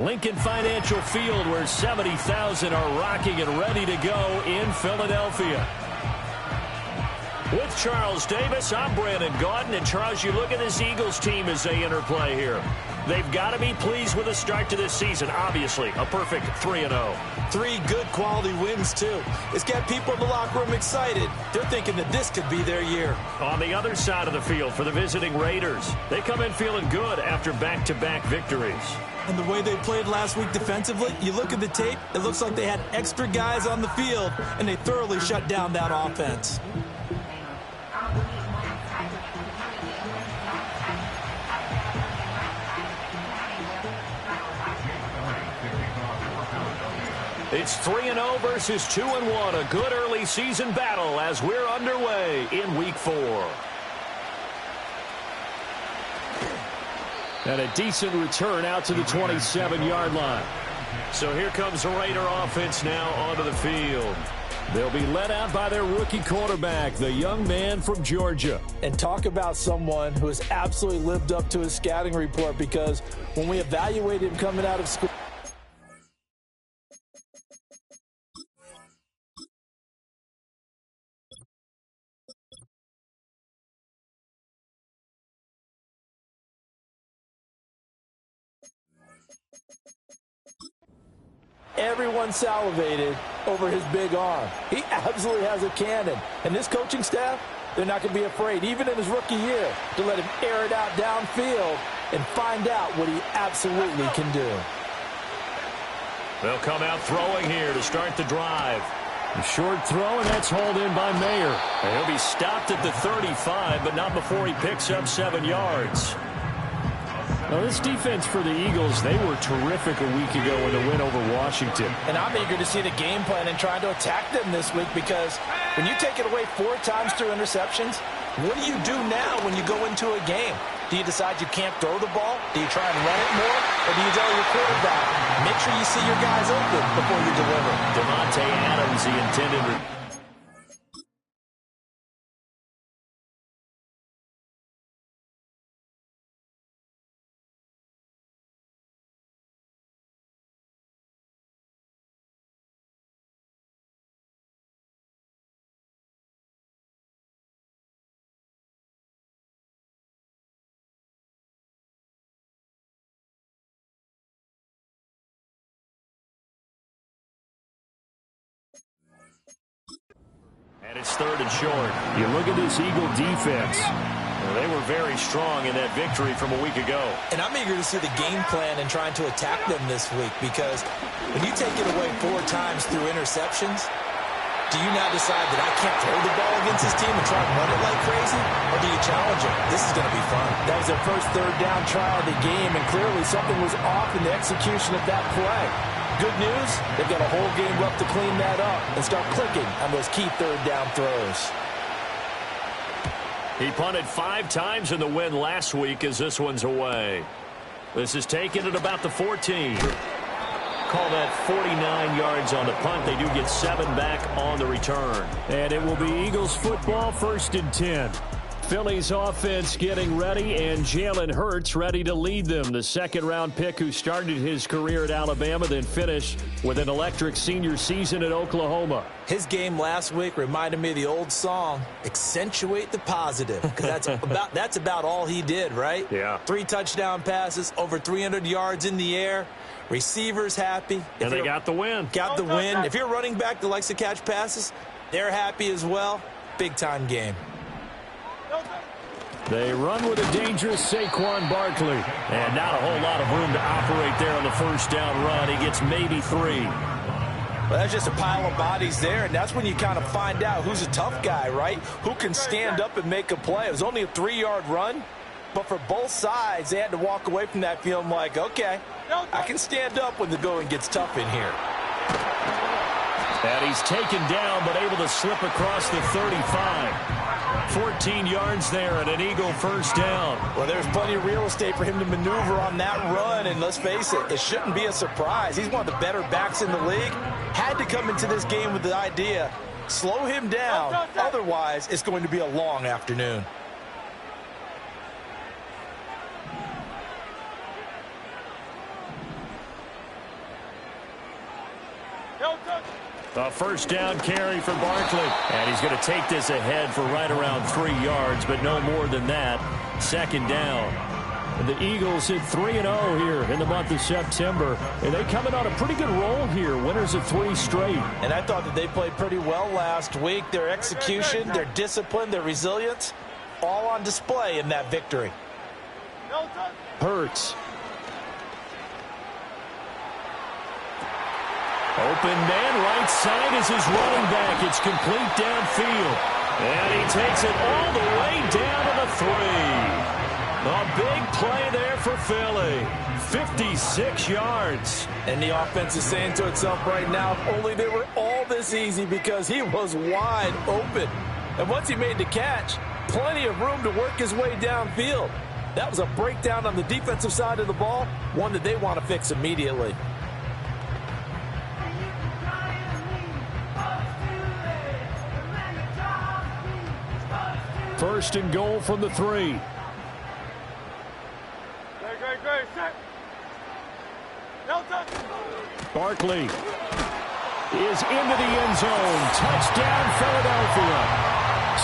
Lincoln Financial Field, where 70,000 are rocking and ready to go in Philadelphia. With Charles Davis, I'm Brandon Gaudin. And Charles, you look at this Eagles team as they interplay here. They've got to be pleased with the start to this season. Obviously, a perfect 3-0. 3 good quality wins, too. It's got people in the locker room excited. They're thinking that this could be their year. On the other side of the field for the visiting Raiders, they come in feeling good after back-to-back victories. And the way they played last week defensively, you look at the tape, it looks like they had extra guys on the field, and they thoroughly shut down that offense. It's 3-0 versus 2-1, a good early season battle as we're underway in Week 4. And a decent return out to the 27-yard line. So here comes the Raider offense now onto the field. They'll be led out by their rookie quarterback, the young man from Georgia. And talk about someone who has absolutely lived up to his scouting report, because when we evaluated him coming out of school, everyone salivated over his big arm. He absolutely has a cannon. And this coaching staff, they're not going to be afraid, even in his rookie year, to let him air it out downfield and find out what he absolutely can do. They'll come out throwing here to start the drive. A short throw, and that's hauled in by Mayer. And he'll be stopped at the 35, but not before he picks up 7 yards. Now, this defense for the Eagles, they were terrific a week ago in the win over Washington. And I'm eager to see the game plan and trying to attack them this week, because when you take it away 4 times through interceptions, what do you do now when you go into a game? Do you decide you can't throw the ball? Do you try and run it more? Or do you tell your quarterback, make sure you see your guys open before you deliver? Davante Adams, the intended. And it's 3rd and short. You look at this Eagle defense. Well, they were very strong in that victory from a week ago. And I'm eager to see the game plan and trying to attack them this week, because when you take it away 4 times through interceptions, do you now decide that I can't throw the ball against this team and try and run it like crazy? Or do you challenge them? This is going to be fun. That was their first 3rd down try of the game, and clearly something was off in the execution of that play. Good news, they've got a whole game left to clean that up and start clicking on those key 3rd down throws. He punted 5 times in the win last week as this one's away. This is taken at about the 14. Call that 49 yards on the punt. They do get 7 back on the return. And it will be Eagles football, 1st and 10. Philly's offense getting ready, and Jalen Hurts ready to lead them. The 2nd-round pick who started his career at Alabama, then finished with an electric senior season at Oklahoma. His game last week reminded me of the old song, Accentuate the Positive, because that's about all he did, right? Yeah. 3 touchdown passes, over 300 yards in the air. Receivers happy. And they got the win. Got the win. If you're a running back that likes to catch passes, they're happy as well. Big-time game. They run with a dangerous Saquon Barkley. And not a whole lot of room to operate there on the 1st down run. He gets maybe 3. Well, that's just a pile of bodies there, and that's when you kind of find out who's a tough guy, right? Who can stand up and make a play. It was only a 3-yard run, but for both sides, they had to walk away from that feeling like, okay, I can stand up when the going gets tough in here. And he's taken down, but able to slip across the 35. 14 yards there and an Eagle 1st down. Well, there's plenty of real estate for him to maneuver on that run, and let's face it, it shouldn't be a surprise. He's one of the better backs in the league. Had to come into this game with the idea, slow him down, otherwise it's going to be a long afternoon. A first down carry for Barkley. And he's going to take this ahead for right around 3 yards, but no more than that. Second down. And the Eagles hit 3-0 here in the month of September. And they coming on a pretty good roll here. Winners of 3 straight. And I thought that they played pretty well last week. Their execution, their discipline, their resilience, all on display in that victory. Hurts. Open man, right side is his running back. It's complete downfield. And he takes it all the way down to the 3. A big play there for Philly. 56 yards. And the offense is saying to itself right now, if only they were all this easy, because he was wide open. And once he made the catch, plenty of room to work his way downfield. That was a breakdown on the defensive side of the ball, one that they want to fix immediately. First and goal from the 3. Barkley is into the end zone. Touchdown, Philadelphia.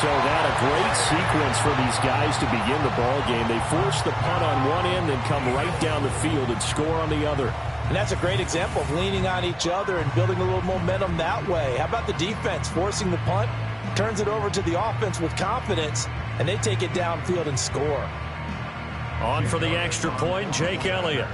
So that a great sequence for these guys to begin the ball game. They force the punt on one end, then come right down the field and score on the other. And that's a great example of leaning on each other and building a little momentum that way. How about the defense forcing the punt? Turns it over to the offense with confidence, and they take it downfield and score. On for the extra point, Jake Elliott.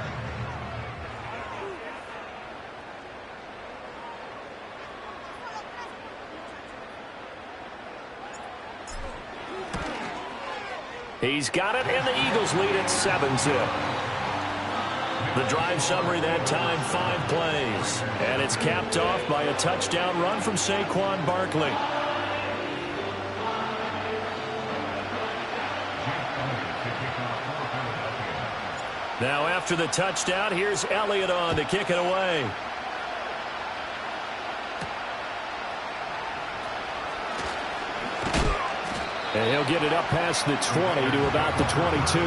He's got it, and the Eagles lead at 7-zip. The drive summary that time, 5 plays. And it's capped off by a touchdown run from Saquon Barkley. Now after the touchdown, here's Elliott on to kick it away. And he'll get it up past the 20 to about the 22.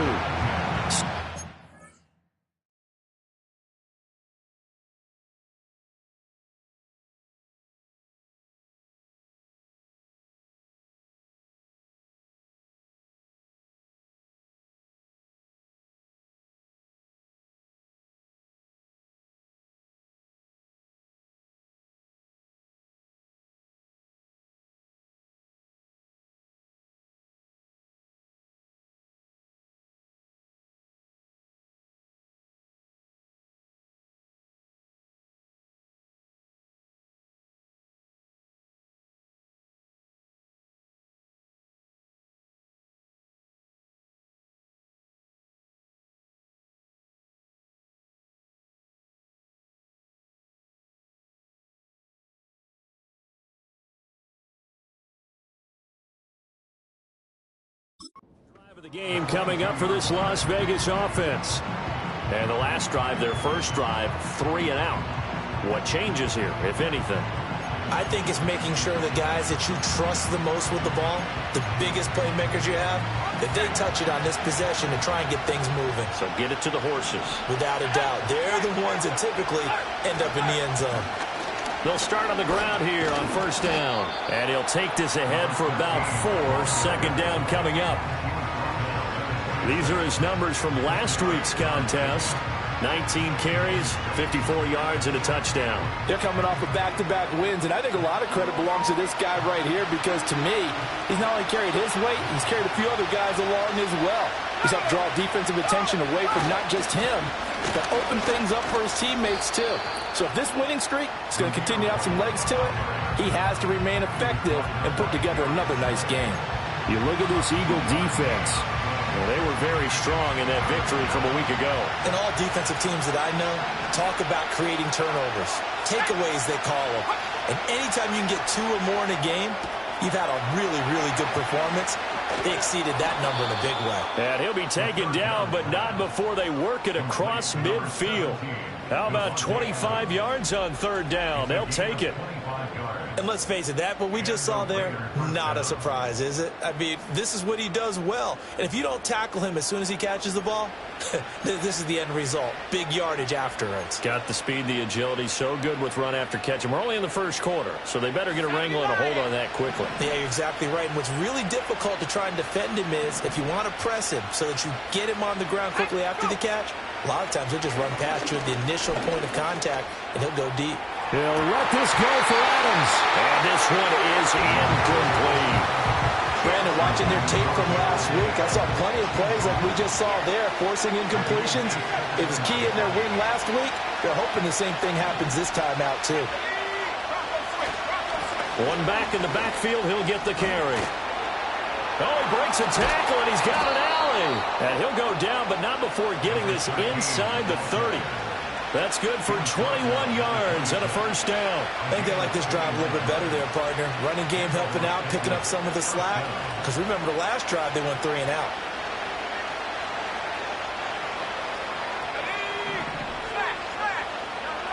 Drive of the game coming up for this Las Vegas offense. And the last drive, their first drive, 3 and out. What changes here, if anything? I think it's making sure the guys that you trust the most with the ball, the biggest playmakers you have, that they touch it on this possession and try and get things moving. So get it to the horses. Without a doubt. They're the ones that typically end up in the end zone. They'll start on the ground here on first down. And he'll take this ahead for about 4. Second down coming up. These are his numbers from last week's contest. 19 carries, 54 yards, and a touchdown. They're coming off of back-to-back wins, and I think a lot of credit belongs to this guy right here because, to me, he's not only carried his weight, he's carried a few other guys along as well. He's helped draw defensive attention away from not just him, but open things up for his teammates, too. So if this winning streak is going to continue to have some legs to it, he has to remain effective and put together another nice game. You look at this Eagle defense. Well, they were very strong in that victory from a week ago. And all defensive teams that I know talk about creating turnovers, takeaways they call them. And anytime you can get 2 or more in a game, you've had a really, really good performance. They exceeded that number in a big way. And he'll be taken down, but not before they work it across midfield. How about 25 yards on third down? They'll take it. And let's face it, that what we just saw there, not a surprise, is it? I mean, this is what he does well. And if you don't tackle him as soon as he catches the ball, this is the end result. Big yardage afterwards. Got the speed, the agility, so good with run after catch. And we're only in the first quarter, so they better get a wrangle and a hold on that quickly. Yeah, you're exactly right. And what's really difficult to try and defend him is if you want to press him so that you get him on the ground quickly after the catch, a lot of times he'll just run past you at the initial point of contact, and he'll go deep. He'll let this go for Adams. And this one is incomplete. Brandon, watching their tape from last week, I saw plenty of plays like we just saw there, forcing incompletions. It was key in their win last week. They're hoping the same thing happens this time out, too. One back in the backfield, he'll get the carry. Oh, he breaks a tackle, and he's got an alley. And he'll go down, but not before getting this inside the 30. That's good for 21 yards and a first down. I think they like this drive a little bit better there, partner. Running game helping out, picking up some of the slack. Because remember the last drive, they went 3 and out.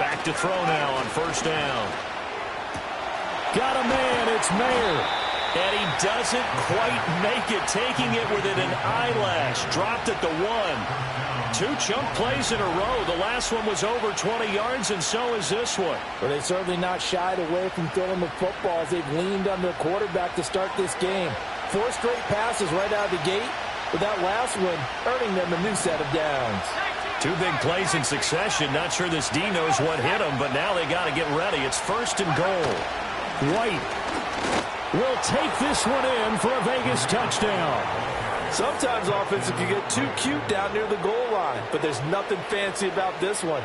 Back to throw now on first down. Got a man, it's Mayer. And he doesn't quite make it, taking it within an eyelash. Dropped at the 1. 2 chunk plays in a row. The last one was over 20 yards, and so is this one. Well, they've certainly not shied away from throwing the football as they've leaned on their quarterback to start this game. 4 straight passes right out of the gate, with that last one earning them a new set of downs. 2 big plays in succession. Not sure this D knows what hit him, but now they got to get ready. It's first and goal. White will take this one in for a Vegas touchdown. Sometimes offenses can get too cute down near the goal line, but there's nothing fancy about this one.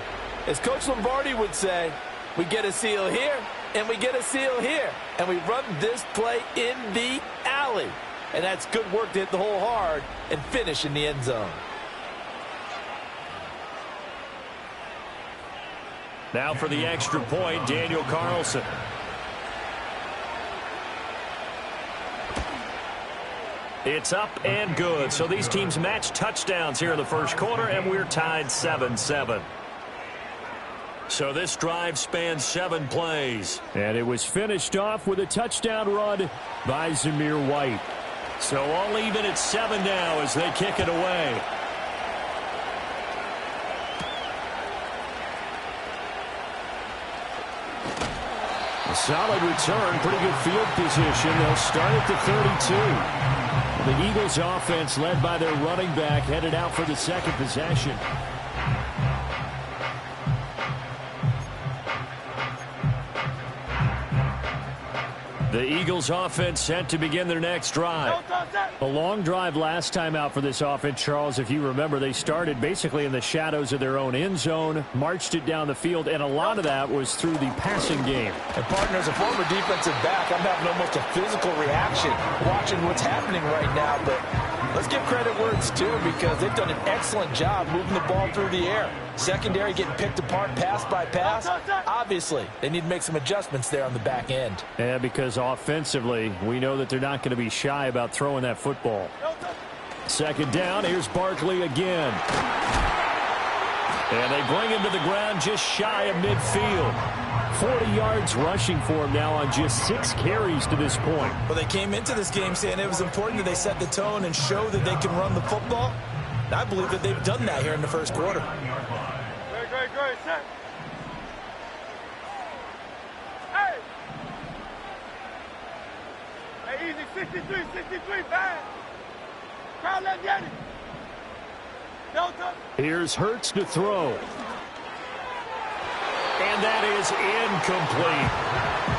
As Coach Lombardi would say, we get a seal here, and we get a seal here, and we run this play in the alley. And that's good work to hit the hole hard and finish in the end zone. Now for the extra point, Daniel Carlson. It's up and good. So these teams match touchdowns here in the first quarter, and we're tied 7-7. So this drive spans 7 plays. And it was finished off with a touchdown run by Zamir White. So all even at 7 now as they kick it away. A solid return, pretty good field position. They'll start at the 32. The Eagles offense, led by their running back, headed out for the second possession. The Eagles offense set to begin their next drive. A long drive last time out for this offense, Charles. If you remember, they started basically in the shadows of their own end zone, marched it down the field, and a lot of that was through the passing game. And partner, as a former defensive back, I'm having almost a physical reaction watching what's happening right now. But let's give credit where it's due, because they've done an excellent job moving the ball through the air. Secondary getting picked apart pass by pass. Obviously, they need to make some adjustments there on the back end. Yeah, because offensively, we know that they're not going to be shy about throwing that football. Second down, here's Barkley again. And they bring him to the ground just shy of midfield. 40 yards rushing for him now on just 6 carries to this point. Well, they came into this game saying it was important that they set the tone and show that they can run the football. And I believe that they've done that here in the first quarter. Great, set. Hey! Hey, easy, 63, bang! Crowd, let's get it! Delta! Here's Hurts to throw. And that is incomplete.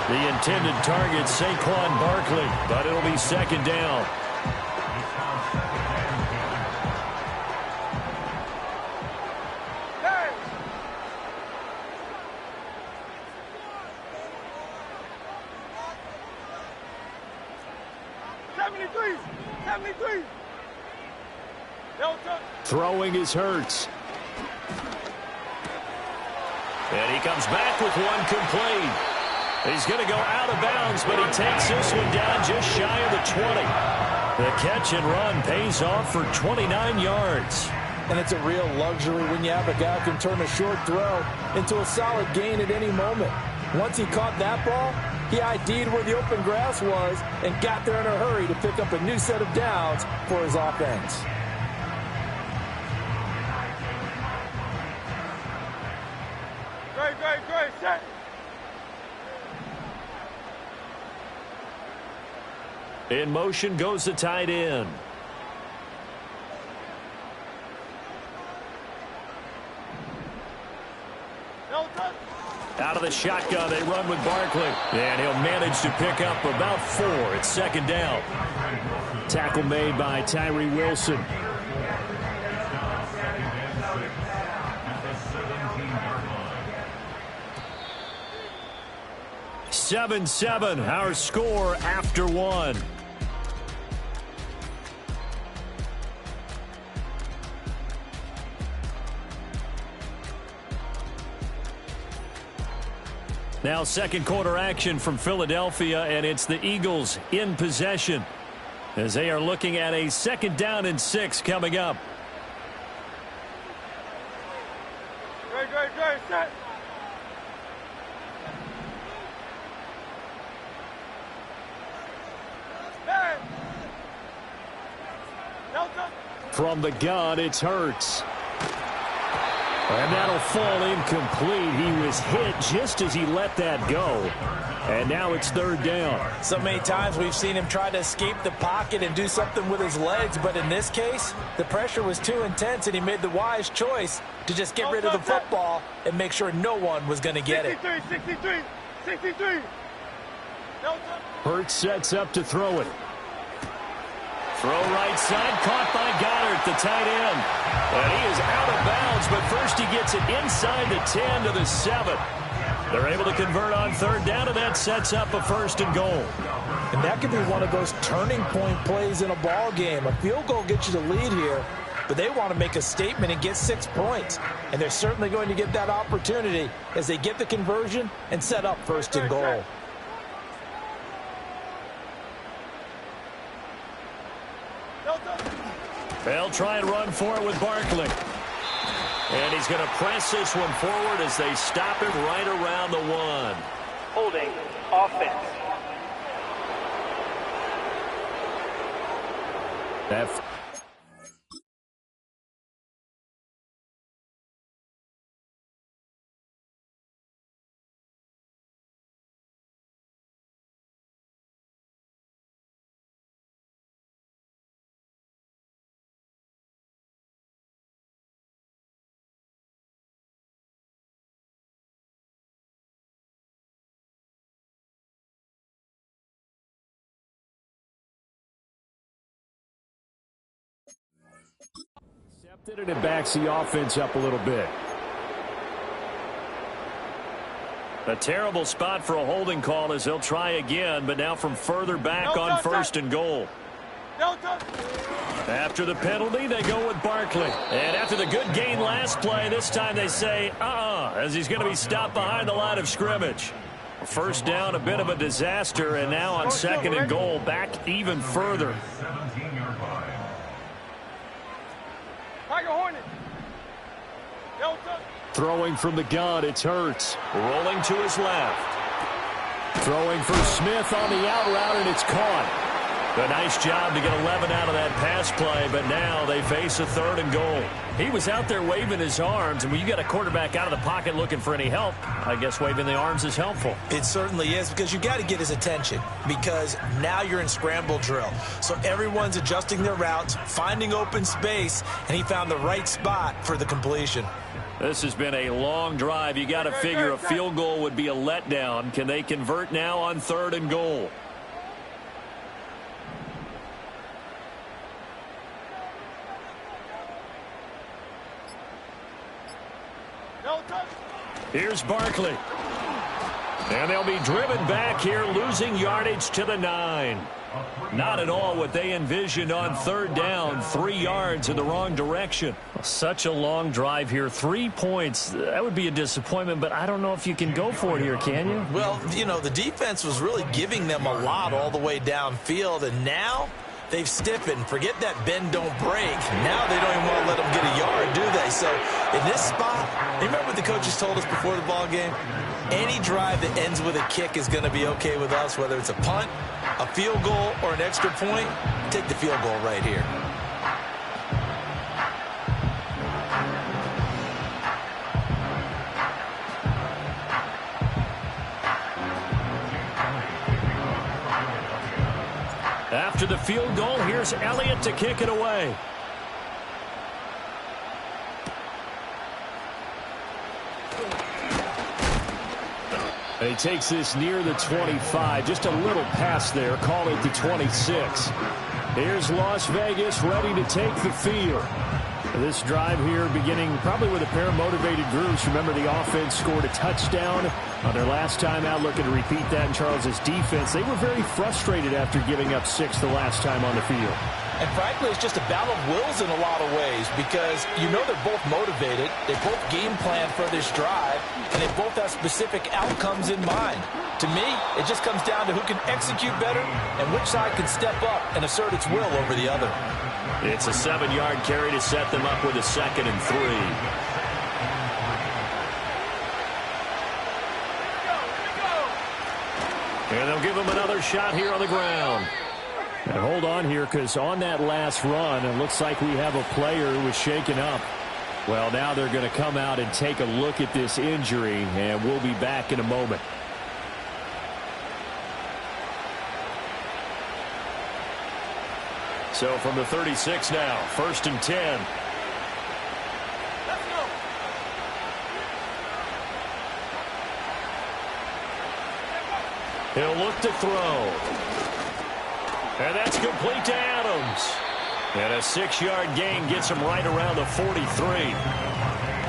The intended target, Saquon Barkley, but it'll be second down. Throwing is Hurts. And he comes back with one complete. He's going to go out of bounds, but he takes this one down just shy of the 20. The catch and run pays off for 29 yards. And it's a real luxury when you have a guy who can turn a short throw into a solid gain at any moment. Once he caught that ball, He ID'd where the open grass was and got there in a hurry to pick up a new set of downs for his offense. Great, set. In motion goes the tight end. Out of the shotgun, they run with Barkley. And he'll manage to pick up about 4. It's second down. Tackle made by Tyree Wilson. Seven, our score after 1. Now second quarter action from Philadelphia, and it's the Eagles in possession as they are looking at a 2nd down and 6 coming up. Great, set. From the gun, it's Hurts. And that'll fall incomplete. He was hit just as he let that go. And now it's 3rd down. So many times we've seen him try to escape the pocket and do something with his legs, but in this case, the pressure was too intense and he made the wise choice to just get rid of the football and make sure no one was going to get it. 63. Hurts sets up to throw it. Throw right side, caught by Goddard, the tight end. And he is out of bounds, but first he gets it inside the 10 to the 7. They're able to convert on 3rd down, and that sets up a 1st and goal. And that could be one of those turning point plays in a ball game. A field goal gets you the lead here, but they want to make a statement and get 6 points. And they're certainly going to get that opportunity as they get the conversion and set up 1st and goal. They'll try and run for it with Barkley. And he's going to press this one forward as they stop him right around the 1. Holding offense. That accepted it and backs the offense up a little bit. A terrible spot for a holding call as they'll try again, but now from further back on 1st and goal. After the penalty, they go with Barkley. And after the good gain last play, this time they say, as he's going to be stopped behind the line of scrimmage. 1st down, a bit of a disaster, and now on 2nd and goal, back even further. Throwing from the gun, it's Hurts. Rolling to his left. Throwing for Smith on the out route, and it's caught. A nice job to get 11 out of that pass play, but now they face a 3rd and goal. He was out there waving his arms, and when you got a quarterback out of the pocket looking for any help, I guess waving the arms is helpful. It certainly is, because you got to get his attention, because now you're in scramble drill. So everyone's adjusting their routes, finding open space, and he found the right spot for the completion. This has been a long drive. You got to figure a field goal would be a letdown. Can they convert now on 3rd and goal? Here's Barkley. And they'll be driven back here, losing yardage to the 9. Not at all what they envisioned on 3rd down. 3 yards in the wrong direction. Such a long drive here. 3 points. That would be a disappointment, but I don't know if you can go for it here, can you? Well, you know, the defense was really giving them a lot all the way downfield, and now they've stiffened. Forget that bend, don't break. Now they don't even want to let them get a yard, do they? So in this spot, Remember what the coaches told us before the ball game? Any drive that ends with a kick is going to be okay with us, whether it's a punt, a field goal, or an extra point. Take the field goal right here. After the field goal, here's Elliott to kick it away. And he takes this near the 25. Just a little pass there. Call it the 26. Here's Las Vegas ready to take the field. This drive here beginning probably with a pair of motivated groups. Remember, the offense scored a touchdown on their last time out, looking to repeat that in Charles' defense. They were very frustrated after giving up 6 the last time on the field. And frankly, it's just a battle of wills in a lot of ways because you know they're both motivated. They both game plan for this drive, and they both have specific outcomes in mind. To me, it just comes down to who can execute better and which side can step up and assert its will over the other. It's a 7-yard carry to set them up with a 2nd and 3. And they'll give him another shot here on the ground. And hold on here, because on that last run, it looks like we have a player who was shaken up. Well, now they're going to come out and take a look at this injury, and we'll be back in a moment. So from the 36 now, 1st and 10. He'll look to throw. And that's complete to Adams. And a 6-yard gain gets him right around the 43.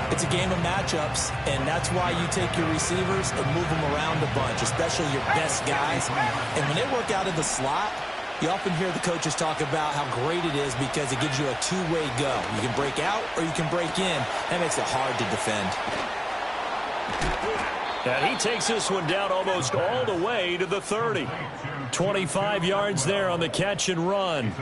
It's a game of matchups, and that's why you take your receivers and move them around a bunch, especially your best guys. And when they work out of the slot, you often hear the coaches talk about how great it is because it gives you a two-way go. You can break out or you can break in. That makes it hard to defend. And he takes this one down almost all the way to the 30. 25 yards there on the catch and run.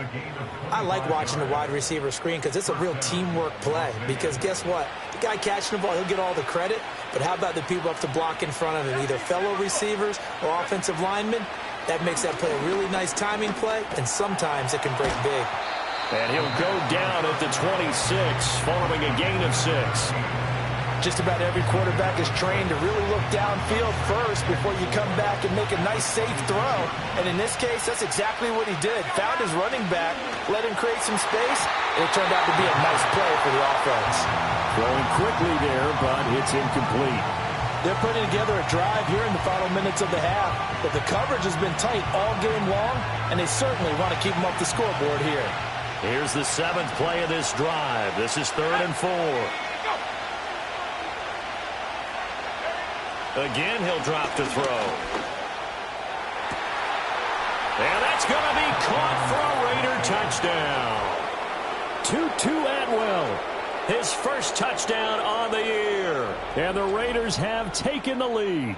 I like watching the wide receiver screen because it's a real teamwork play. Because guess what? The guy catching the ball, he'll get all the credit. But how about the people up to block in front of him, either fellow receivers or offensive linemen? That makes that play a really nice timing play, and sometimes it can break big. And he'll go down at the 26 following a gain of 6. Just about every quarterback is trained to really look downfield first before you come back and make a nice, safe throw. And in this case, that's exactly what he did. Found his running back, let him create some space, and it turned out to be a nice play for the offense. Throwing quickly there, but it's incomplete. They're putting together a drive here in the final minutes of the half, but the coverage has been tight all game long, and they certainly want to keep them up the scoreboard here. Here's the 7th play of this drive. This is 3rd and 4. Again, he'll drop to throw. And that's going to be caught for a Raider touchdown. Tutu Atwell, his first touchdown on the year. And the Raiders have taken the lead.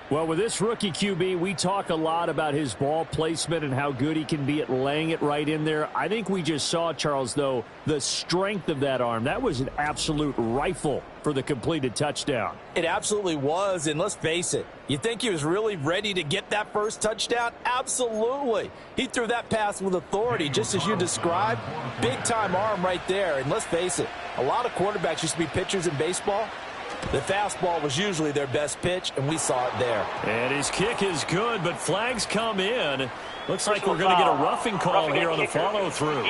Well, with this rookie QB, we talk a lot about his ball placement and how good he can be at laying it right in there. I think we just saw, Charles, though, the strength of that arm. That was an absolute rifle for the completed touchdown. It absolutely was, and let's face it, you think he was really ready to get that first touchdown? Absolutely. He threw that pass with authority, just as you described. Big-time arm right there, and let's face it, a lot of quarterbacks used to be pitchers in baseball. The fastball was usually their best pitch, and we saw it there. And his kick is good, but flags come in. Looks like we're going to get a roughing call here on the follow-through.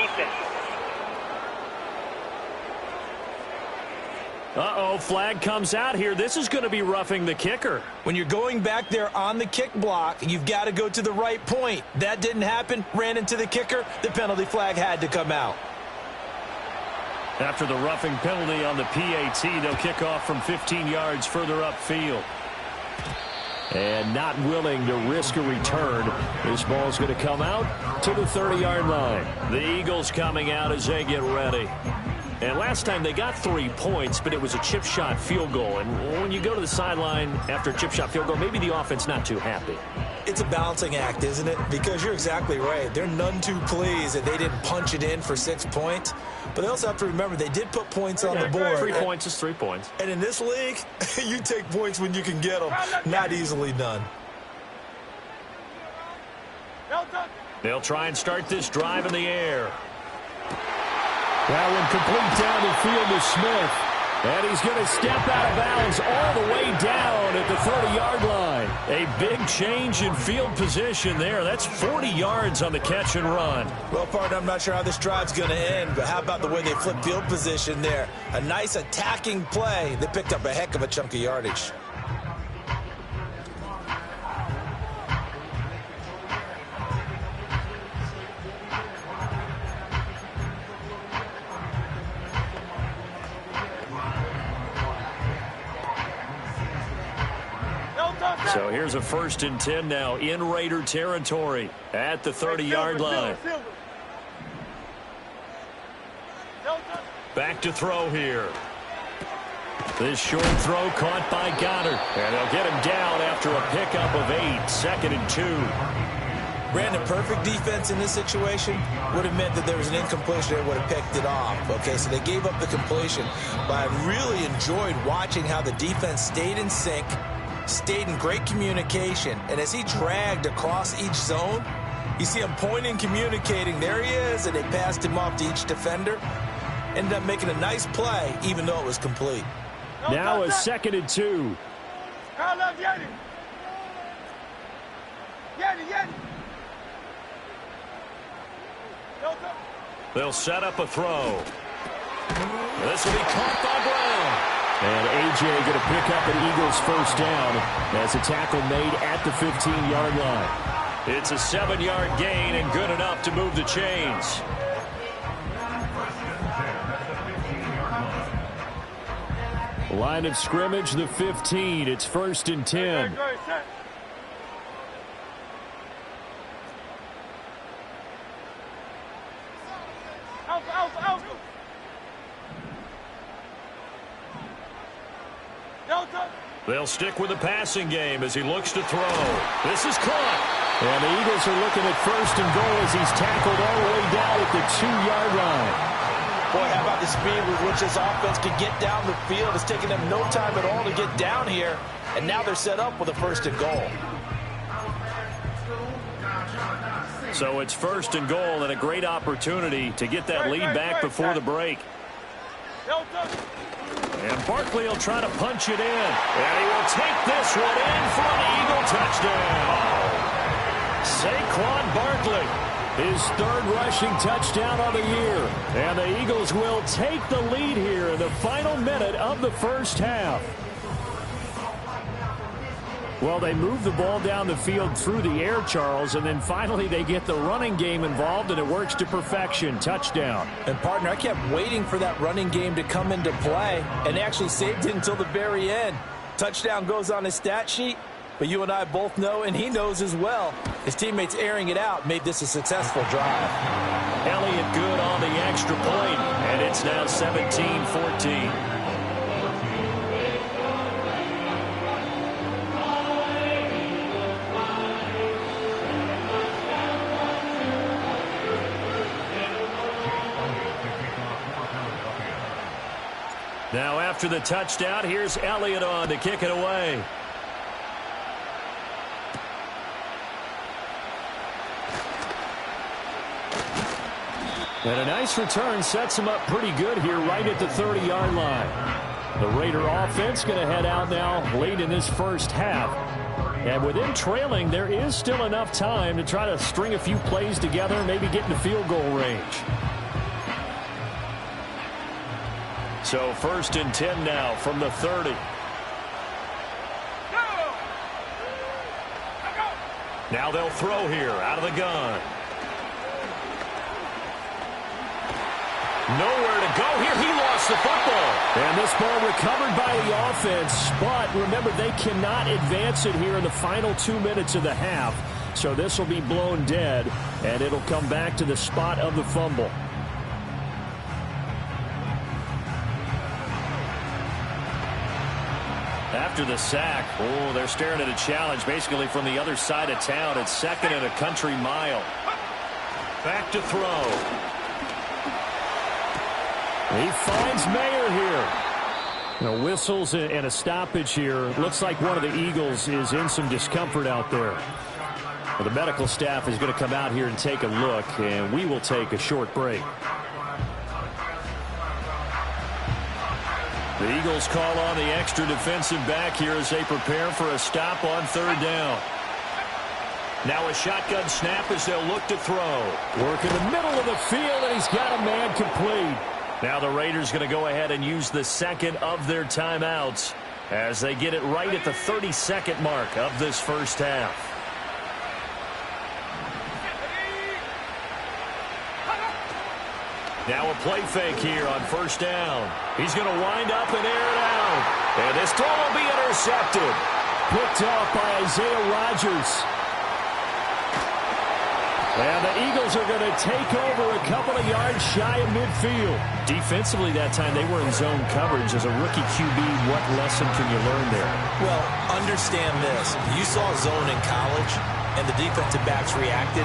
Uh-oh, flag comes out here. This is going to be roughing the kicker. When you're going back there on the kick block, you've got to go to the right point. That didn't happen. Ran into the kicker. The penalty flag had to come out. After the roughing penalty on the PAT, they'll kick off from 15 yards further upfield. And not willing to risk a return. This ball's going to come out to the 30-yard line. The Eagles coming out as they get ready. And last time they got 3 points, but it was a chip shot field goal. And when you go to the sideline after a chip shot field goal, maybe the offense not too happy. It's a balancing act, isn't it? Because you're exactly right. They're none too pleased that they didn't punch it in for 6 points. But they also have to remember they did put points on the board. 3 points is 3 points. And in this league, you take points when you can get them. Not easily done. They'll try and start this drive in the air. That one complete down the field to Smith. And he's going to step out of bounds all the way down at the 30-yard line. A big change in field position there. That's 40 yards on the catch and run. Well, partner, I'm not sure how this drive's going to end, but how about the way they flip field position there? A nice attacking play. They picked up a heck of a chunk of yardage. So here's a 1st and 10 now in Raider territory at the 30-yard line. Back to throw here. This short throw caught by Goddard. And they'll get him down after a pickup of 8, 2nd and 2. Brandon, perfect defense in this situation would have meant that there was an incompletion. They would have picked it off. Okay, so they gave up the completion. But I really enjoyed watching how the defense stayed in sync, stayed in great communication, and as he dragged across each zone, you see him pointing, communicating, there he is, and they passed him off to each defender. Ended up making a nice play, even though it was complete. Now a 2nd and 2. They'll set up a throw. This will be caught by Brown. And A.J. going to pick up an Eagles 1st down as a tackle made at the 15-yard line. It's a 7-yard gain and good enough to move the chains. Line of scrimmage, the 15. It's 1st and 10. They'll stick with the passing game as he looks to throw. This is caught. And the Eagles are looking at 1st and goal as he's tackled all the way down at the 2-yard line. Boy, how about the speed with which this offense can get down the field? It's taken them no time at all to get down here. And now they're set up with a 1st and goal. So it's 1st and goal and a great opportunity to get that lead back before the break. And Barkley will try to punch it in. And he will take this one in for an Eagle touchdown. Saquon Barkley, his 3rd rushing touchdown of the year. And the Eagles will take the lead here in the final minute of the 1st half. Well, they move the ball down the field through the air, Charles, and then finally they get the running game involved, and it works to perfection. Touchdown. And, partner, I kept waiting for that running game to come into play, and they actually saved it until the very end. Touchdown goes on his stat sheet, but you and I both know, and he knows as well, his teammates airing it out made this a successful drive. Elliott good on the extra point, and it's now 17-14. Now after the touchdown, here's Elliott on to kick it away. And a nice return sets him up pretty good here right at the 30-yard line. The Raider offense going to head out now late in this 1st half. And with them trailing, there is still enough time to try to string a few plays together, maybe get into field goal range. So 1st and 10 now from the 30. Now they'll throw here out of the gun. Nowhere to go here. He lost the football. And this ball recovered by the offense. But remember, they cannot advance it here in the final 2 minutes of the half. So this will be blown dead, and it'll come back to the spot of the fumble. After the sack, they're staring at a challenge basically from the other side of town. It's 2nd and a country mile. Back to throw. He finds Mayer here. Whistles and a stoppage here. Looks like one of the Eagles is in some discomfort out there. Well, the medical staff is going to come out here and take a look, and we will take a short break. The Eagles call on the extra defensive back here as they prepare for a stop on 3rd down. Now a shotgun snap as they'll look to throw. Work in the middle of the field, and he's got a man complete. Now the Raiders going to go ahead and use the 2nd of their timeouts as they get it right at the 32nd mark of this first half. Now a play fake here on 1st down. He's going to wind up and air it out. And this throw will be intercepted. Picked off by Isaiah Rodgers. And the Eagles are going to take over a couple of yards shy of midfield. Defensively that time, they were in zone coverage. As a rookie QB, what lesson can you learn there? Well, understand this. You saw zone in college, and the defensive backs reacted,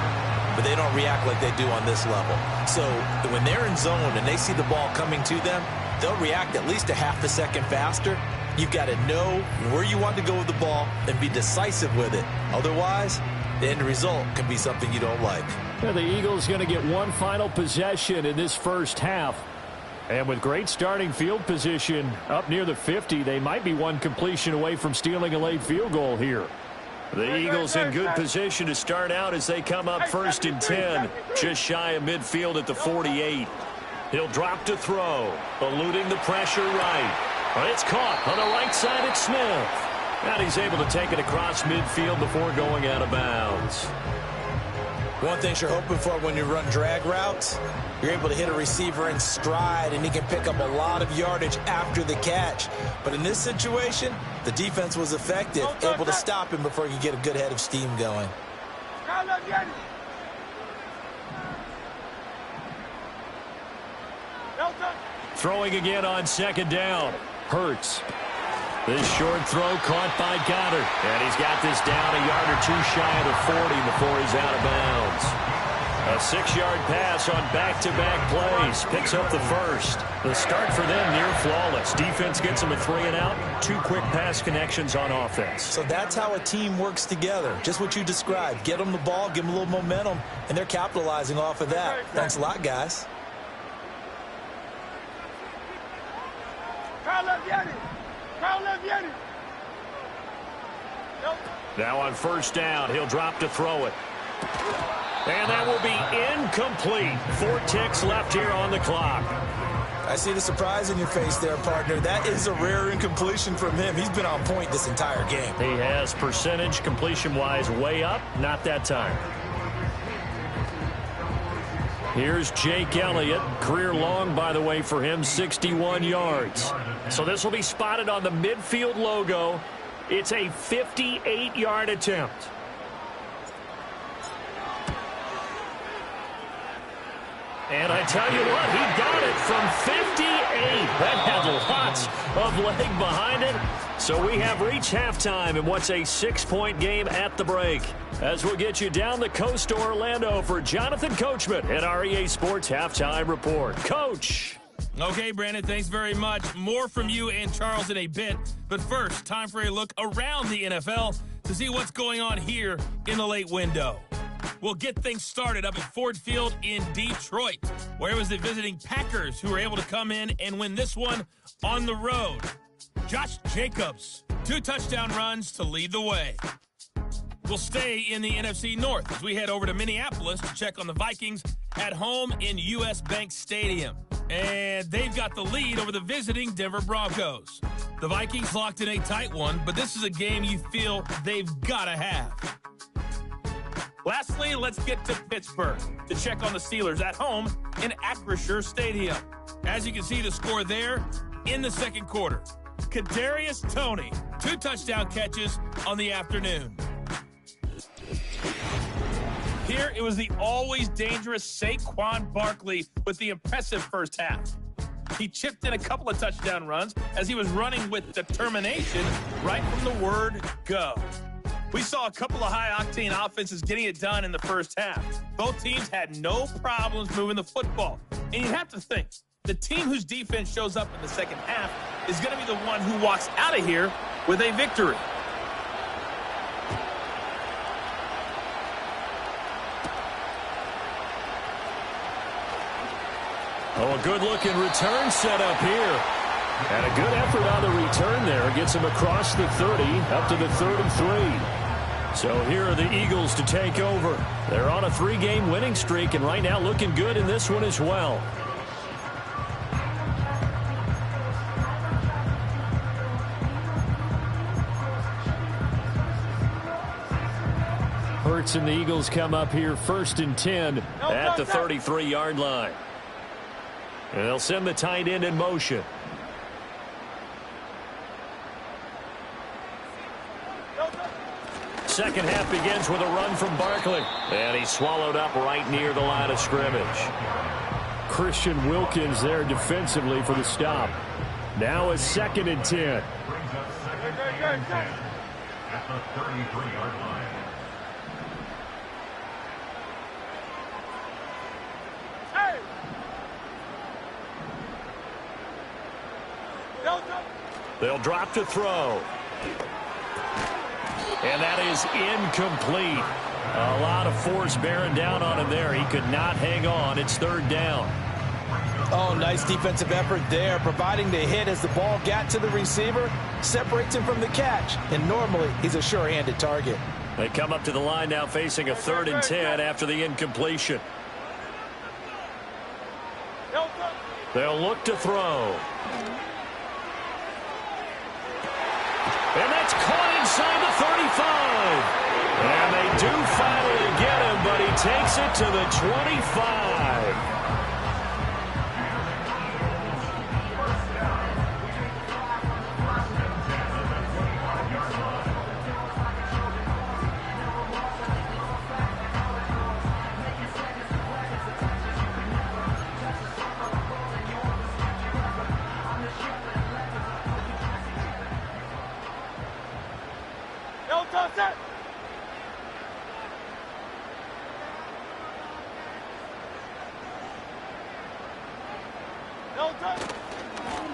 but they don't react like they do on this level. So when they're in zone and they see the ball coming to them, they'll react at least a half a second faster. You've got to know where you want to go with the ball and be decisive with it. Otherwise, the end result can be something you don't like. Yeah, the Eagles going to get one final possession in this first half. And with great starting field position up near the 50, they might be one completion away from stealing a late field goal here. The Eagles in good position to start out as they come up 1st and 10, just shy of midfield at the 48. He'll drop to throw, eluding the pressure right. But it's caught on the right side at Smith. And he's able to take it across midfield before going out of bounds. One thing you're hoping for when you run drag routes, you're able to hit a receiver in stride, and he can pick up a lot of yardage after the catch. But in this situation, the defense was effective, able to stop him before he could get a good head of steam going. Throwing again on 2nd down. Hurts. This short throw caught by Goddard. And he's got this down a yard or two shy of the 40 before he's out of bounds. A 6-yard pass on back-to-back plays. Picks up the first. The start for them near flawless. Defense gets them a 3-and-out. 2 quick pass connections on offense. So that's how a team works together. Just what you described. Get them the ball, give them a little momentum, and they're capitalizing off of that. Thanks a lot, guys. Now on 1st down, he'll drop to throw it. And that will be incomplete. 4 ticks left here on the clock. I see the surprise in your face there, partner. That is a rare incompletion from him. He's been on point this entire game. He has percentage completion-wise way up. Not that time. Here's Jake Elliott. Career long, by the way, for him, 61 yards. So this will be spotted on the midfield logo. It's a 58-yard attempt. And I tell you what, he got it from 58. That had lots of leg behind it. So we have reached halftime in what's a 6-point game at the break. As we'll get you down the coast to Orlando for Jonathan Coachman at our EA Sports Halftime Report. Coach. Okay, Brandon, thanks very much. More from you and Charles in a bit. But first, time for a look around the NFL to see what's going on here in the late window. We'll get things started up at Ford Field in Detroit, where it was the visiting Packers who were able to come in and win this one on the road. Josh Jacobs, 2 touchdown runs to lead the way. We'll stay in the NFC North as we head over to Minneapolis to check on the Vikings at home in U.S. Bank Stadium. And they've got the lead over the visiting Denver Broncos. The Vikings locked in a tight one, but this is a game you feel they've got to have. Lastly, let's get to Pittsburgh to check on the Steelers at home in Acrisure Stadium. As you can see, the score there in the second quarter. Kadarius Toney, 2 touchdown catches on the afternoon. Here, it was the always dangerous Saquon Barkley with the impressive first half. He chipped in a couple of touchdown runs as he was running with determination right from the word go. We saw a couple of high-octane offenses getting it done in the first half. Both teams had no problems moving the football. And you have to think, the team whose defense shows up in the second half is going to be the one who walks out of here with a victory. Oh, a good-looking return set up here. And a good effort on the return there. Gets him across the 30, up to the 33. So here are the Eagles to take over. They're on a 3-game winning streak, and right now looking good in this one as well. Hurts and the Eagles come up here 1st and 10 at the 33-yard line. And they'll send the tight end in motion. Second half begins with a run from Barkley. And he's swallowed up right near the line of scrimmage. Christian Wilkins there defensively for the stop. Now a 2nd and 10. At the 33-yard line. They'll drop to throw. And that is incomplete. A lot of force bearing down on him there. He could not hang on. It's 3rd down. Oh, nice defensive effort there, providing the hit as the ball got to the receiver, separates him from the catch, and normally he's a sure-handed target. They come up to the line now facing a 3rd and 10 after the incompletion. They'll look to throw. And that's caught inside the 35. And they do finally get him, but he takes it to the 25.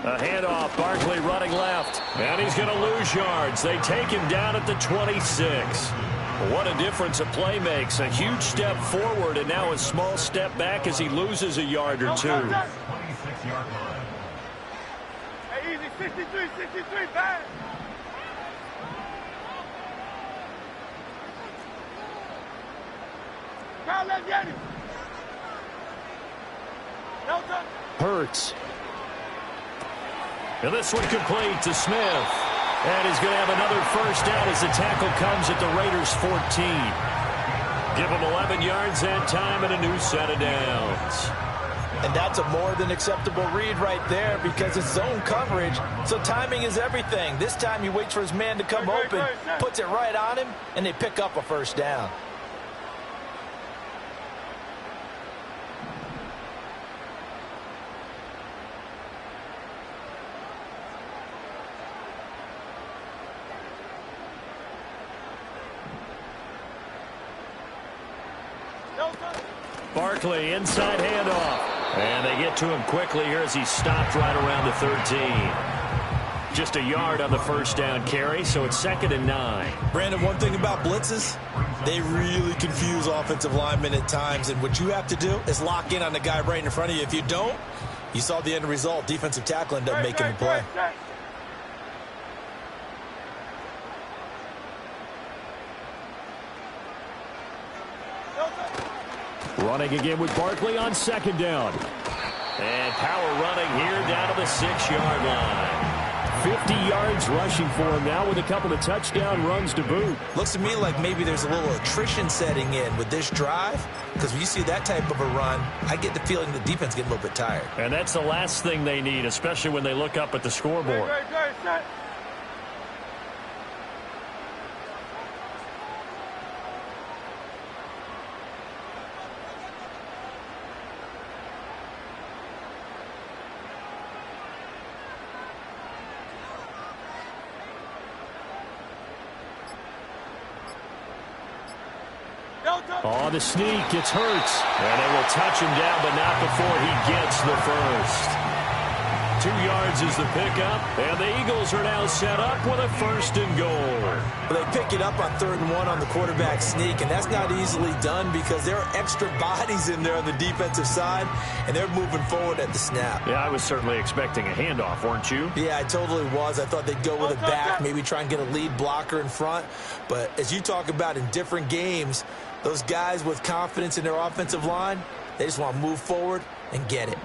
A handoff, Barkley running left, and he's going to lose yards. They take him down at the 26. What a difference a play makes. A huge step forward and now a small step back as he loses a yard or two. 26-yard line. Hey, easy, 63, bang. Hurts. And this one complete to Smith. And he's going to have another first down as the tackle comes at the Raiders' 14. Give him 11 yards that time and a new set of downs. And that's a more than acceptable read right there because it's zone coverage, so timing is everything. This time he waits for his man to come open, puts it right on him, and they pick up a first down. Barkley, inside handoff. And they get to him quickly here as he stopped right around the 13. Just a yard on the first down carry, so it's 2nd and 9. Brandon, one thing about blitzes, they really confuse offensive linemen at times, and what you have to do is lock in on the guy right in front of you. If you don't, you saw the end result. Defensive tackle ended up making the play. Running again with Barkley on 2nd down. And power running here down to the 6-yard line. 50 yards rushing for him now with a couple of touchdown runs to boot. Looks to me like maybe there's a little attrition setting in with this drive, because when you see that type of a run, I get the feeling the defense getting a little bit tired. And that's the last thing they need, especially when they look up at the scoreboard. Oh, the sneak. It's Hurts. And it will touch him down, but not before he gets the first. 2 yards is the pickup, and the Eagles are now set up with a 1st and goal. Well, they pick it up on 3rd and 1 on the quarterback sneak, and that's not easily done because there are extra bodies in there on the defensive side, and they're moving forward at the snap. Yeah, I was certainly expecting a handoff, weren't you? Yeah, I totally was. I thought they'd go with a back, maybe try and get a lead blocker in front. But as you talk about in different games, those guys with confidence in their offensive line, they just want to move forward and get it.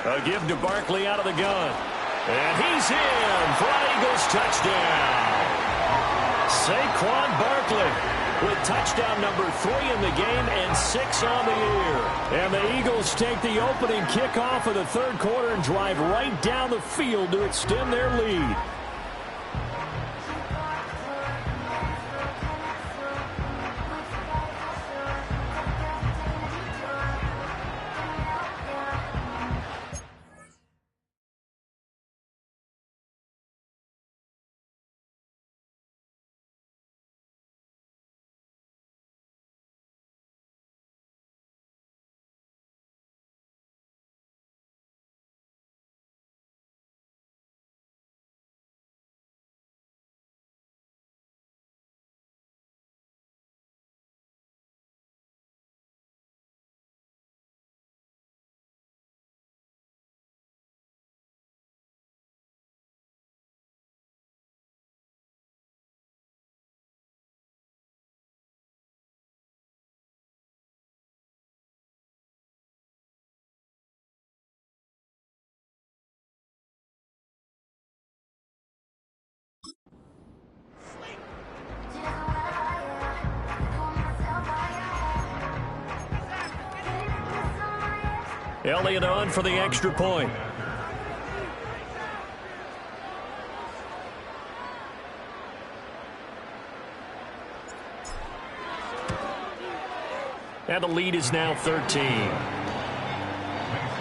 A give to Barkley out of the gun. And he's in for an Eagles touchdown. Saquon Barkley with touchdown number 3 in the game and 6 on the year. And the Eagles take the opening kickoff of the 3rd quarter and drive right down the field to extend their lead. Elliott on for the extra point. And the lead is now 13.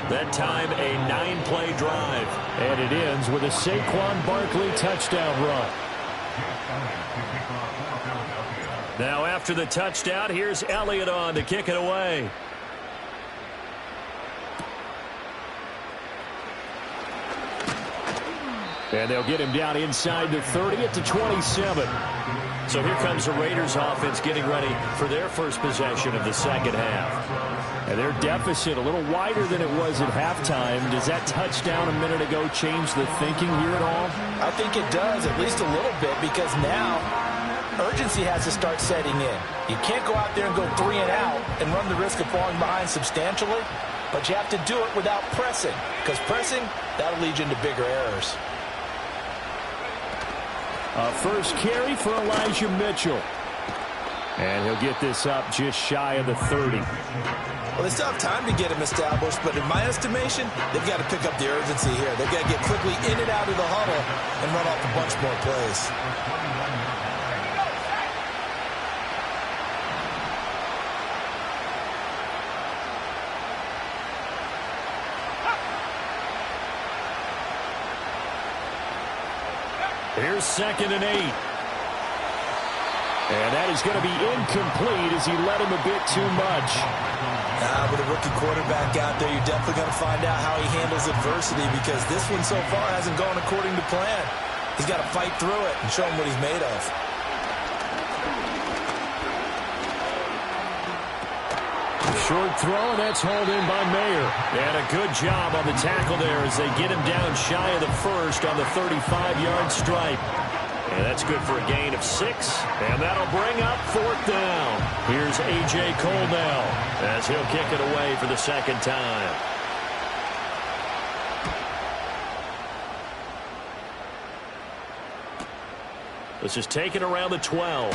That time a 9-play drive. And it ends with a Saquon Barkley touchdown run. Now after the touchdown, here's Elliott on to kick it away. And they'll get him down inside the 30 at the 27. So here comes the Raiders offense getting ready for their first possession of the second half. And their deficit a little wider than it was at halftime. Does that touchdown a minute ago change the thinking here at all? I think it does, at least a little bit, because now urgency has to start setting in. You can't go out there and go 3 and out and run the risk of falling behind substantially, but you have to do it without pressing, because pressing, that'll lead you into bigger errors. A first carry for Elijah Mitchell. And he'll get this up just shy of the 30. Well, they still have time to get him established, but in my estimation, they've got to pick up the urgency here. They've got to get quickly in and out of the huddle and run off a bunch more plays. Here's 2nd and 8. And that is going to be incomplete as he led him a bit too much. With a rookie quarterback out there, you're definitely going to find out how he handles adversity, because this one so far hasn't gone according to plan. He's got to fight through it and show him what he's made of. Short throw, and that's hauled in by Mayer. And a good job on the tackle there as they get him down shy of the first on the 35-yard stripe. And that's good for a gain of 6. And that'll bring up 4th down. Here's A.J. Cole now as he'll kick it away for the second time. This is taken around the 12.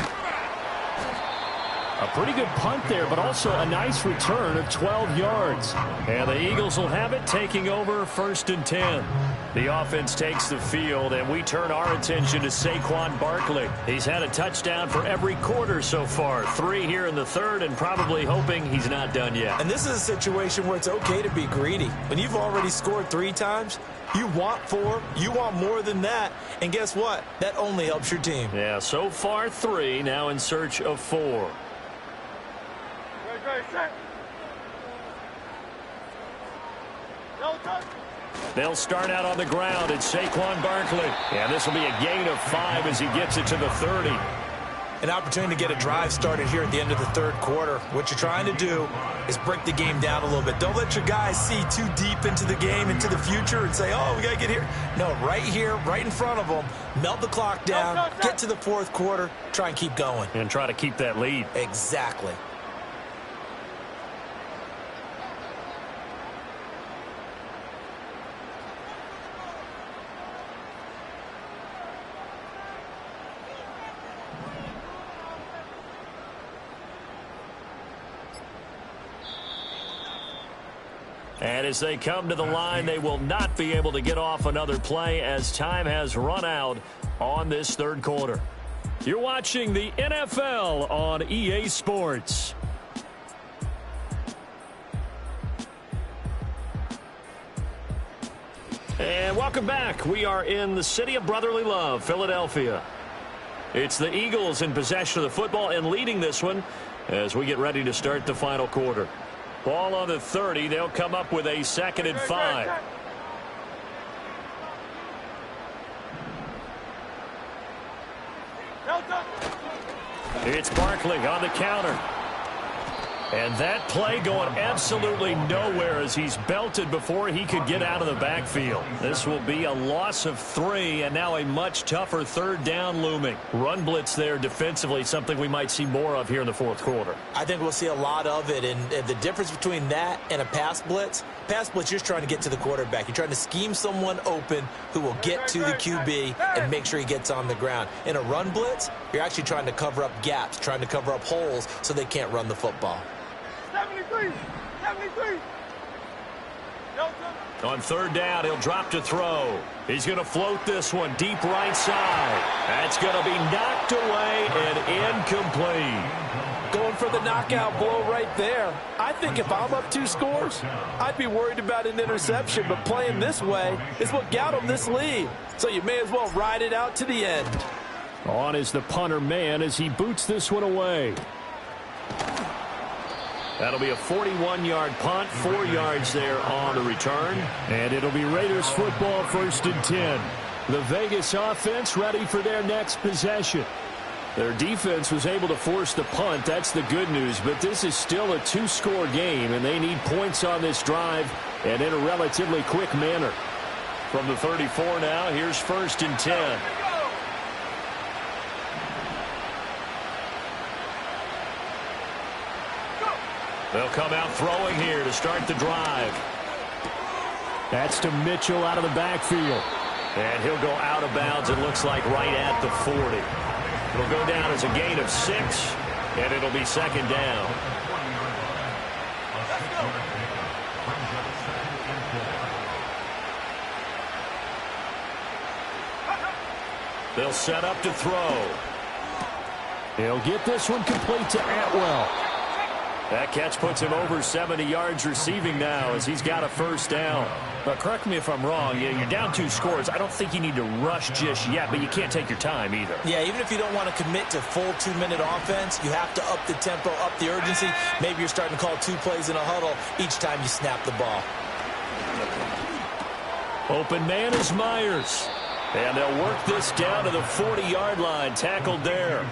A pretty good punt there, but also a nice return of 12 yards. And the Eagles will have it, taking over 1st and 10. The offense takes the field, and we turn our attention to Saquon Barkley. He's had a touchdown for every quarter so far. 3 here in the 3rd, and probably hoping he's not done yet. And this is a situation where it's okay to be greedy. When you've already scored 3 times, you want 4, you want more than that. And guess what? That only helps your team. Yeah, so far 3, now in search of 4. They'll start out on the ground. It's Saquon Barkley. And this will be a gain of 5 as he gets it to the 30. An opportunity to get a drive started here at the end of the 3rd quarter. What you're trying to do is break the game down a little bit. Don't let your guys see too deep into the game, into the future, and say, oh, we got to get here. No, right here, right in front of them, melt the clock down, get to the 4th quarter, try and keep going. And try to keep that lead. Exactly. And as they come to the line, they will not be able to get off another play as time has run out on this 3rd quarter. You're watching the NFL on EA Sports. And welcome back. We are in the city of brotherly love, Philadelphia. It's the Eagles in possession of the football and leading this one as we get ready to start the final quarter. Ball on the 30. They'll come up with a 2nd and 5. It's Barkley on the counter. And that play going absolutely nowhere as he's belted before he could get out of the backfield. This will be a loss of 3 and now a much tougher 3rd down looming. Run blitz there defensively, something we might see more of here in the 4th quarter. I think we'll see a lot of it, and the difference between that and a pass blitz, you're just trying to get to the quarterback. You're trying to scheme someone open who will get to the QB and make sure he gets on the ground. In a run blitz, you're actually trying to cover up gaps, trying to cover up holes so they can't run the football. 73. On 3rd down, he'll drop to throw. He's going to float this one deep right side. That's going to be knocked away and incomplete. Going for the knockout blow right there. I think if I'm up 2 scores, I'd be worried about an interception, but playing this way is what got him this lead. So you may as well ride it out to the end. On is the punter man as he boots this one away. That'll be a 41-yard punt, 4 yards there on the return. And it'll be Raiders football, 1st and 10. The Vegas offense ready for their next possession. Their defense was able to force the punt. That's the good news. But this is still a 2-score game, and they need points on this drive and in a relatively quick manner. From the 34 now, here's 1st and 10. They'll come out throwing here to start the drive. That's to Mitchell out of the backfield. And he'll go out of bounds, it looks like, right at the 40. It'll go down as a gain of 6, and it'll be 2nd down. They'll set up to throw. He'll get this one complete to Atwell. That catch puts him over 70 yards receiving now as he's got a 1st down. But correct me if I'm wrong, you're down 2 scores. I don't think you need to rush just yet, but you can't take your time either. Yeah, even if you don't want to commit to full 2-minute offense, you have to up the tempo, up the urgency. Maybe you're starting to call 2 plays in a huddle each time you snap the ball. Open man is Myers. And they'll work this down to the 40-yard line, tackled there.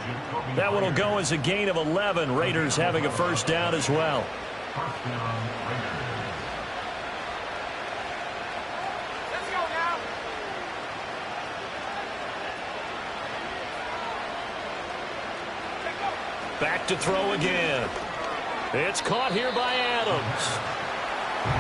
That one will go as a gain of 11. Raiders having a 1st down as well. Let's go now. Back to throw again. It's caught here by Adams.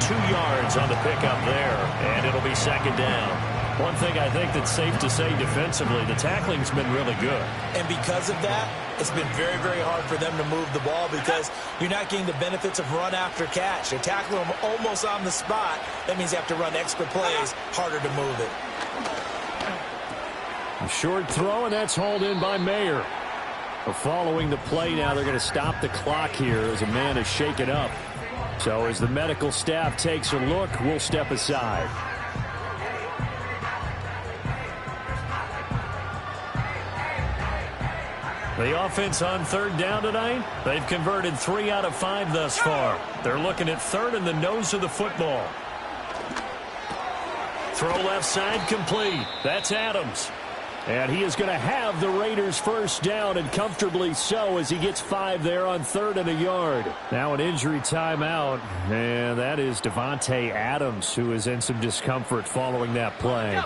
2 yards on the pickup there, and it'll be 2nd down. One thing I think that's safe to say defensively, the tackling's been really good. And because of that, it's been very, very hard for them to move the ball because you're not getting the benefits of run after catch. They're tackling them almost on the spot. That means you have to run extra plays, harder to move it. A short throw, and that's hauled in by Mayer. Following the play now, they're going to stop the clock here as a man is shaken up. So as the medical staff takes a look, we'll step aside. The offense on third down tonight, they've converted 3 out of 5 thus far. They're looking at third in the nose of the football. Throw left side complete. That's Adams. And he is going to have the Raiders first down, and comfortably so, as he gets 5 there on 3rd and a yard. Now an injury timeout, and that is Davante Adams, who is in some discomfort following that play.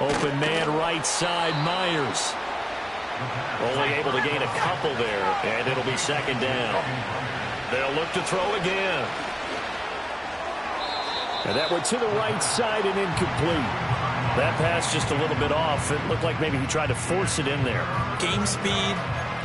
Open man right side, Myers. Only able to gain a couple there, and it'll be second down. They'll look to throw again. And that went to the right side and incomplete. That pass just a little bit off. It looked like maybe he tried to force it in there. Game speed,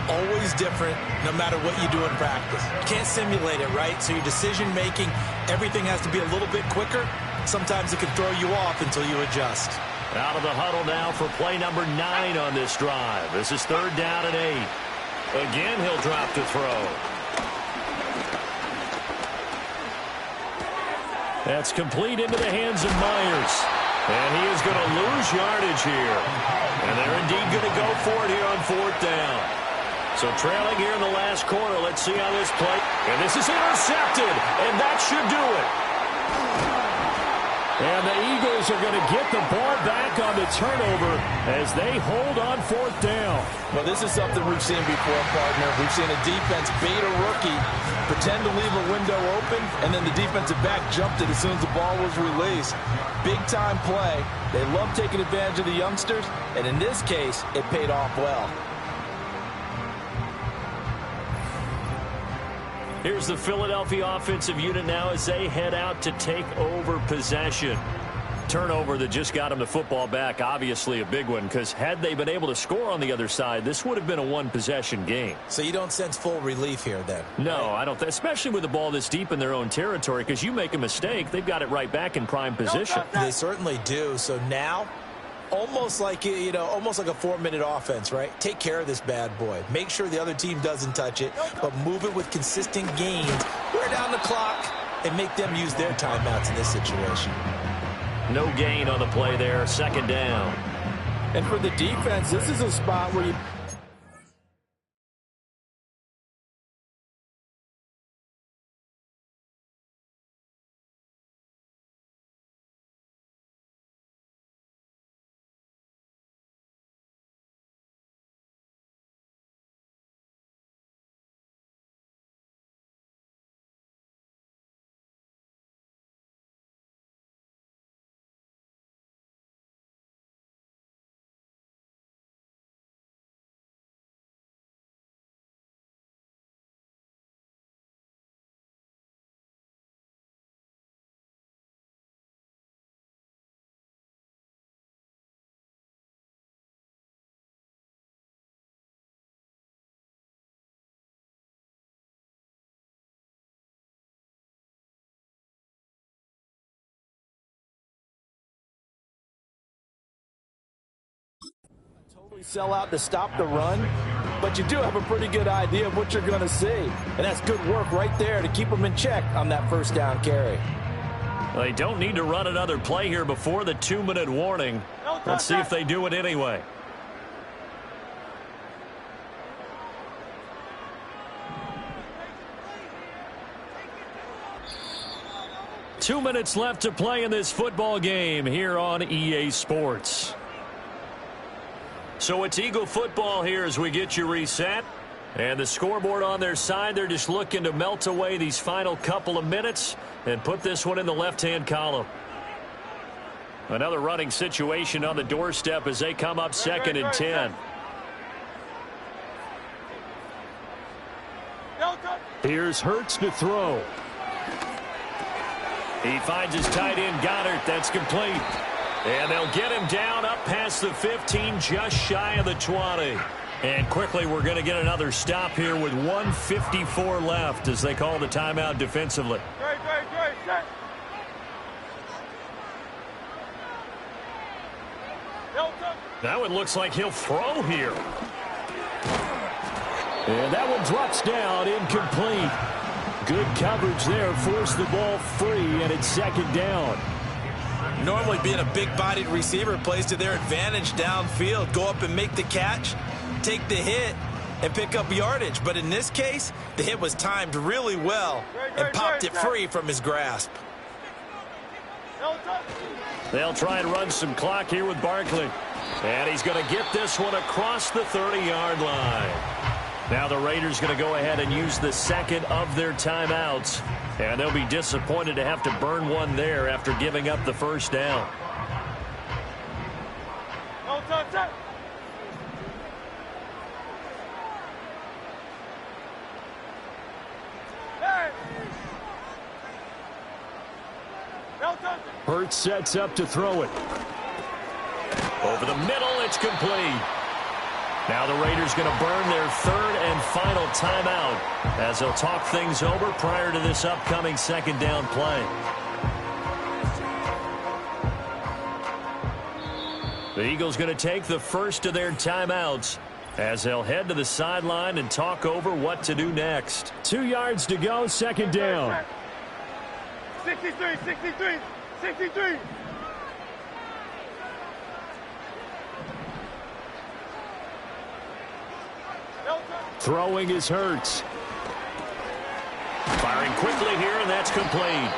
always different no matter what you do in practice. You can't simulate it, right? So your decision-making, everything has to be a little bit quicker. Sometimes it can throw you off until you adjust. Out of the huddle now for play number 9 on this drive. This is 3rd down and 8. Again, he'll drop to throw. That's complete into the hands of Myers. And he is going to lose yardage here. And they're indeed going to go for it here on 4th down. So trailing here in the last quarter. Let's see how this plays. And this is intercepted. And that should do it. And the Eagles are going to get the ball back on the turnover as they hold on 4th down. Well, this is something we've seen before, partner. We've seen a defense bait a rookie, pretend to leave a window open, and then the defensive back jumped it as soon as the ball was released. Big-time play. They love taking advantage of the youngsters, and in this case, it paid off well. Here's the Philadelphia offensive unit now as they head out to take over possession. Turnover that just got them the football back, obviously a big one, because had they been able to score on the other side, this would have been a one-possession game. So you don't sense full relief here then? No, I don't. Especially with the ball this deep in their own territory, because you make a mistake, they've got it right back in prime position. They certainly do. So now, almost like a 4-minute offense, right? Take care of this bad boy. Make sure the other team doesn't touch it, but move it with consistent gains. Wear down the clock and make them use their timeouts in this situation. No gain on the play there. 2nd down. And for the defense, this is a spot where you... sell out to stop the run, but you do have a pretty good idea of what you're going to see. And that's good work right there to keep them in check on that 1st down carry. They don't need to run another play here before the 2-minute warning. Let's see if they do it anyway. Two minutes left to play in this football game here on EA Sports. So it's Eagle football here as we get you reset. And the scoreboard on their side, they're just looking to melt away these final couple of minutes and put this one in the left-hand column. Another running situation on the doorstep as they come up 2nd and 10. Here's Hurts to throw. He finds his tight end, Goddard. That's complete. And they'll get him down up past the 15, just shy of the 20. And quickly, we're going to get another stop here with 1:54 left as they call the timeout defensively. Great, set. That one looks like he'll throw here. And that one drops down, incomplete. Good coverage there, forced the ball free, and it's second down. Normally being a big-bodied receiver plays to their advantage downfield. Go up and make the catch, take the hit, and pick up yardage. But in this case, the hit was timed really well and popped it free from his grasp. They'll try and run some clock here with Barkley. And he's going to get this one across the 30-yard line. Now the Raiders going to go ahead and use the second of their timeouts. And they'll be disappointed to have to burn one there after giving up the first down. Hurts sets up to throw it. Over the middle, it's complete. Now the Raiders going to burn their third and final timeout as they'll talk things over prior to this upcoming second down play. The Eagles going to take the first of their timeouts as they'll head to the sideline and talk over what to do next. 2 yards to go, second down. 63. Throwing is Hurts. Firing quickly here, and that's complete.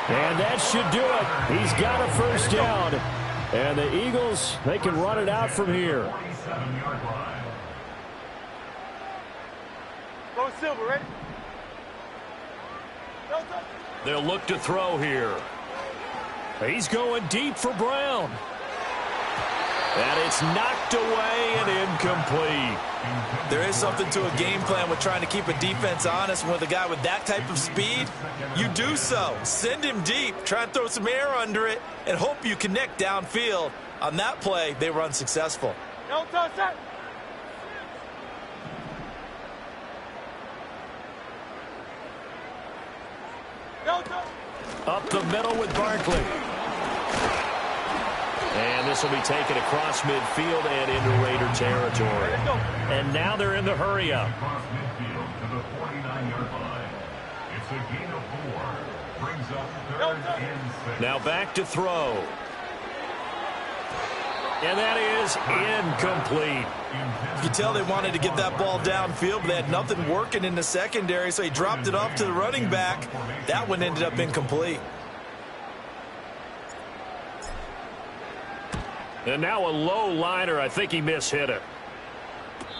And that should do it. He's got a first down. And the Eagles, they can run it out from here. Go Silver, ready? They'll look to throw here. He's going deep for Brown. And it's knocked away and incomplete. There is something to a game plan with trying to keep a defense honest. With a guy with that type of speed, you do so. Send him deep, try and throw some air under it, and hope you connect downfield. On that play, they were unsuccessful. No touch that. No touch. Up the middle with Barkley. And this will be taken across midfield and into Raider territory. And now they're in the hurry-up. Now back to throw. And that is incomplete. You can tell they wanted to get that ball downfield, but they had nothing working in the secondary, so he dropped it off to the running back. That one ended up incomplete. And now a low liner. I think he mishit it.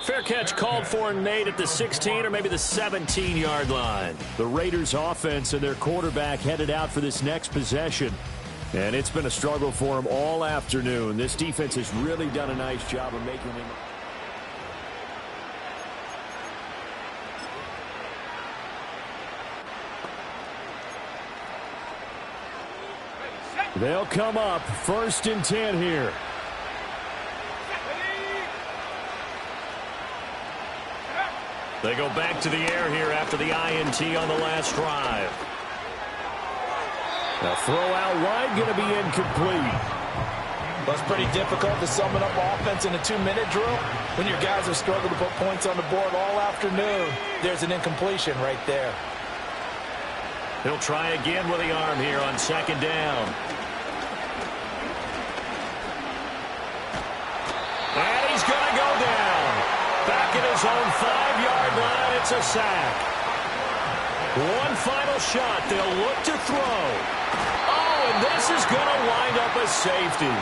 Fair catch called for, Nate, at the 16 or maybe the 17-yard line. The Raiders offense and their quarterback headed out for this next possession. And it's been a struggle for him all afternoon. This defense has really done a nice job of making him. They'll come up 1st and 10 here. They go back to the air here after the INT on the last drive. The throw out wide going to be incomplete. That's pretty difficult to sum it up offense in a 2-minute drill. When your guys have struggled to put points on the board all afternoon, there's an incompletion right there. He'll try again with the arm here on second down. And he's going to go down. Back at his own 5-yard line, it's a sack. One final shot. They'll look to throw. Oh, and this is going to wind up a safety.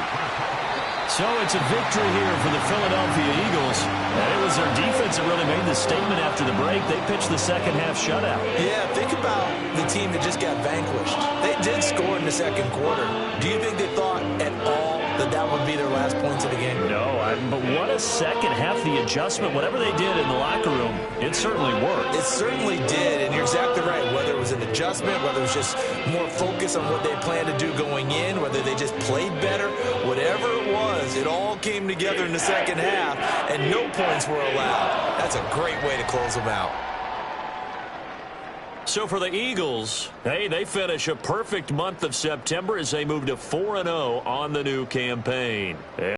So it's a victory here for the Philadelphia Eagles. And it was their defense that really made the statement after the break. They pitched the second half shutout. Yeah, think about the team that just got vanquished. They did score in the second quarter. Do you think they thought at all that that that would be their last points of the game. No, but what a second half. The adjustment, whatever they did in the locker room, it certainly worked. It certainly did, and you're exactly right. Whether it was an adjustment, whether it was just more focus on what they planned to do going in, whether they just played better, whatever it was, it all came together in the second half, and no points were allowed. That's a great way to close them out. So for the Eagles, hey, they finish a perfect month of September as they move to 4-0 on the new campaign.